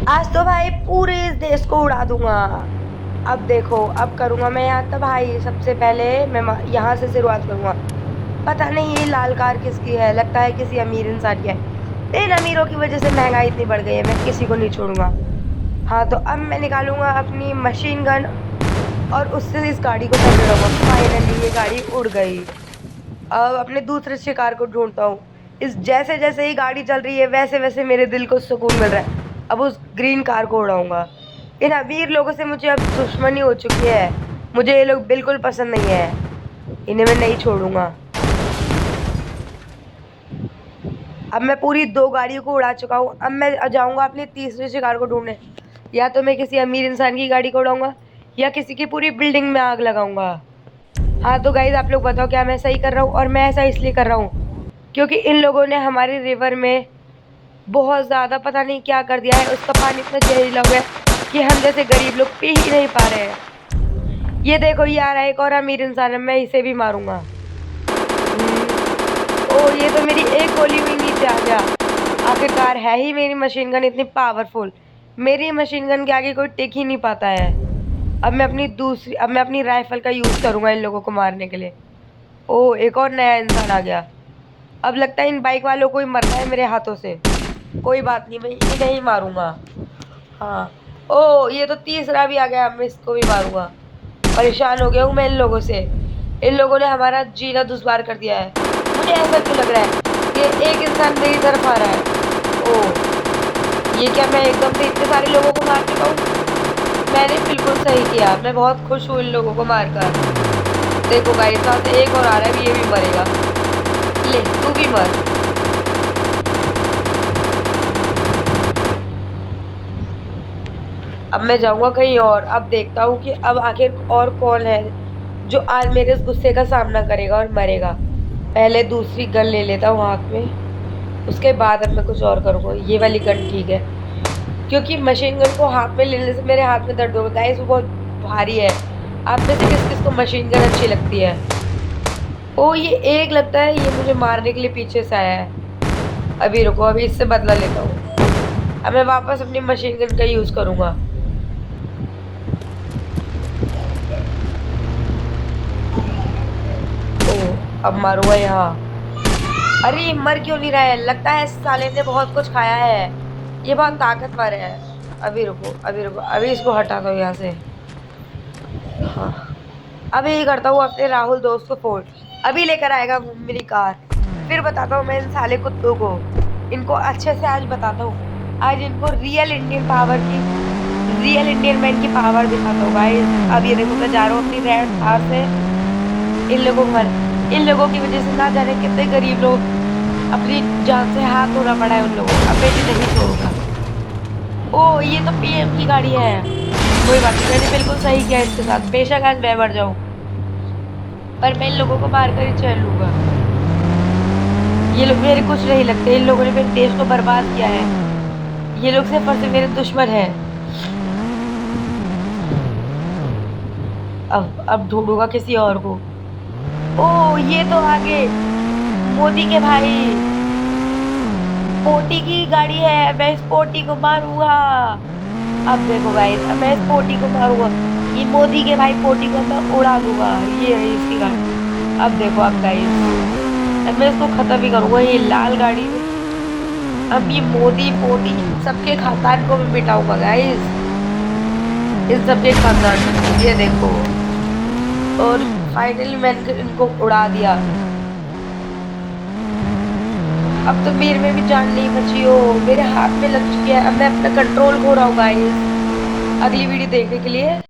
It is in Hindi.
आज तो भाई पूरे इस देश को उड़ा दूंगा। अब देखो, अब करूंगा मैं यहाँ तो भाई सबसे पहले मैं यहाँ से शुरुआत करूंगा। पता नहीं ये लाल कार किसकी है, लगता है किसी अमीर इंसान की है। इन अमीरों की वजह से महंगाई इतनी बढ़ गई है, मैं किसी को नहीं छोड़ूंगा। हाँ तो अब मैं निकालूंगा अपनी मशीन गन और उससे इस गाड़ी को टक्कर दूंगा। फाइनली ये गाड़ी उड़ गई। अब अपने दूसरे शिकार को ढूंढता हूँ। इस जैसे जैसे ही गाड़ी चल रही है वैसे वैसे मेरे दिल को सुकून मिल रहा है। अब उस ग्रीन कार को उड़ाऊंगा। इन अमीर लोगों से मुझे अब दुश्मनी हो चुकी है। मुझे ये लोग बिल्कुल पसंद नहीं है। इन्हें मैं नहीं छोड़ूंगा। अब मैं पूरी 2 गाड़ियों को उड़ा चुका हूँ। अब मैं जाऊंगा अपने तीसरे शिकार को ढूंढने। या तो मैं किसी अमीर इंसान की गाड़ी को उड़ाऊंगा या किसी की पूरी बिल्डिंग में आग लगाऊंगा। हाँ तो गाइज आप लोग बताओ, क्या मैं सही कर रहा हूँ? और मैं ऐसा इसलिए कर रहा हूँ क्योंकि इन लोगों ने हमारे रिवर में बहुत ज्यादा पता नहीं क्या कर दिया है। उसका पानी इतना जहरीला हो गया कि हम जैसे गरीब लोग पी ही नहीं पा रहे हैं। ये देखो, ये आ रहा है एक और अमीर इंसान है, मैं इसे भी मारूंगा। ओ ये तो मेरी एक गोली हुई नीचे आ गया। आखिरकार है ही मेरी मशीन गन इतनी पावरफुल। मेरी मशीन गन के आगे कोई टिक ही नहीं पाता है। अब मैं अपनी राइफल का यूज करूंगा इन लोगों को मारने के लिए। ओ एक और नया इंसान आ गया। अब लगता है इन बाइक वालों को ही मरना है मेरे हाथों से। कोई बात नहीं, मैं इन्हें ही मारूंगा। हाँ। ओ ये तो तीसरा भी आ गया, मैं इसको भी मारूंगा। परेशान हो गया हूँ मैं इन लोगों से। इन लोगों ने हमारा जीना दुश्वार कर दिया है। मुझे ऐसा क्यों लग रहा है कि एक इंसान मेरी तरफ आ रहा है। ओ ये क्या, मैं एकदम से इतने सारे लोगों को मार चुका हूँ? मैंने बिल्कुल सही किया, मैं बहुत खुश हूँ इन लोगों को मारकर। देखो गाइस, साथ एक और आ रहा है, ये भी मरेगा। ले तू भी मर। अब मैं जाऊंगा कहीं और। अब देखता हूँ कि अब आखिर और कौन है जो आज मेरे इस गुस्से का सामना करेगा और मरेगा। पहले दूसरी गन ले लेता हूँ हाथ में, उसके बाद अब मैं कुछ और करूँगा। ये वाली गन ठीक है क्योंकि मशीन गन को हाथ में लेने से मेरे हाथ में दर्द होगा। गाइस वो बहुत भारी है। आप में से किस किस को मशीन गन अच्छी लगती है? ओ ये एक लगता है ये मुझे मारने के लिए पीछे से आया है। अभी रुको, अभी इससे बदला लेता हूँ। अब मैं वापस अपनी मशीन गन का यूज करूंगा। अब मारूंगा यहाँ। अरे ये मर क्यों नहीं रहा है? लगता है इस साले ने बहुत कुछ खाया है। ये बहुत ताकतवर है। अभी रुको, अभी रुको, अभी इसको हटा दो यहाँ से। हाँ अभी ये करता हूँ अपने राहुल दोस्त को फोन। अभी लेकर आएगा वो मेरी कार। फिर बताता हूँ मैं इन साले कुत्तों को। इनको अच्छे से आज बताता हूँ। आज इनको रियल इंडियन पावर की, रियल इंडियन मैन की पावर दिखाता हूँ गाइस। अब ये देखो, मैं जा रहा हूँ अपनी रेड कार से इन लोगों को इन लोगों की वजह से ना जाने कितने गरीब लोग अपनी जान से हाथ धोना पड़ा है उन लोगों को। अब मैं इन्हें नहीं छोड़ूंगा। ओ ये तो पीएम की गाड़ी है। कोई बात नहीं, मैंने बिल्कुल सही किया इसके साथ। बेशक आज मैं मर जाऊं पर मैं इन लोगों को मार कर ही चल लूंगा। ये लोग मेरे कुछ नहीं लगते। इन लोगों ने मेरे देश को बर्बाद किया है। ये लोग सिर्फ और सिर्फ मेरे दुश्मन है। अब ढूंढूंगा किसी और को। ओ ये तो आगे मोदी के भाई पोटी की गाड़ी है। मैं इस पोटी को मारूंगा। अब देखो गाइस, अब मैं इस पोटी को मारूंगा। ये मोदी के भाई पोटी को मैं उड़ा दूंगा। ये रही इसकी गाड़ी। अब देखो, अब गाइस अब मैं इसको खत्म ही करूंगा, ये लाल गाड़ी में। अब ये मोदी पोटी सबके खानदान को मैं मिटाऊंगा गाइस। इन सबके खानदान, ये देखो। और फाइनली मैंने इनको उड़ा दिया। अब तो मेरे में भी जान नहीं बची हो, मेरे हाथ में लग चुकी है। अब मैं अपना कंट्रोल खो रहा हूँ गाइस। अगली वीडियो देखने के लिए